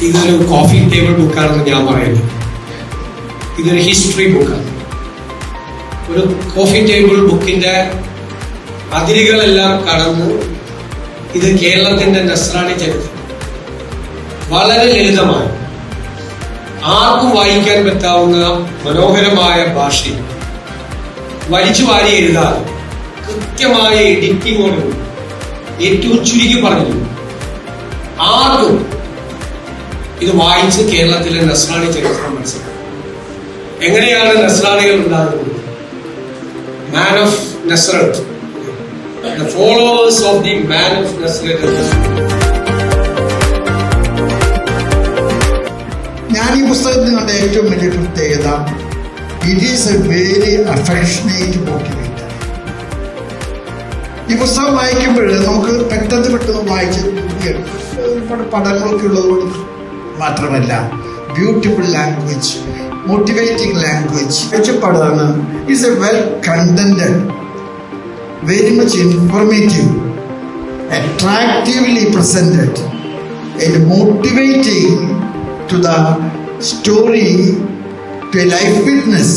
ഇതൊരു coffee table ബുക്കാണെന്ന് ഞാൻ പറയുന്നത്. ഇതൊരു ഹിസ്റ്ററി ബുക്കാണ്. ഒരു കോഫി ടേബിൾ ബുക്കിന്റെ അതിരുകളെല്ലാം കടന്ന് ഇത് കേരളത്തിന്റെ നസ്രാണി ചരിത്രം വളരെ ലളിതമായി ആർക്കും വായിക്കാൻ പറ്റാവുന്ന മനോഹരമായ ഭാഷയിൽ വലിച്ചു വാരി എഴുതാതെ കൃത്യമായ എഡിറ്റിങ്ങോട് ഏറ്റവും ചുരുക്കി പറഞ്ഞു ആർക്കും ഇത് വായിച്ച് കേരളത്തിലെ നസ്രാണി ചരിത്രം മനസ്സിലാക്കും. എങ്ങനെയാണ് നസ്രാണികൾ ഉണ്ടാകുന്നത്? Man of Nazareth, the followers of the man of Nazareth. ഞാൻ ഈ പുസ്തകത്തിന് കണ്ട ഏറ്റവും വലിയ പ്രത്യേകത, it is A very affectionate motivator. ഈ പുസ്തകം വായിക്കുമ്പോൾ നമുക്ക് പെട്ടെന്ന് വായിച്ച് ഒരുപാട് പഠനങ്ങളൊക്കെ ഉള്ളതുകൊണ്ട് മാത്രമല്ല, ബ്യൂട്ടിഫുൾ ലാംഗ്വേജ്, മോട്ടിവേറ്റിംഗ് ലാംഗ്വേജ് മെച്ചപ്പാടാണ്. Is a well contented, very much informative, attractively presented and motivating to the story, to a life witness.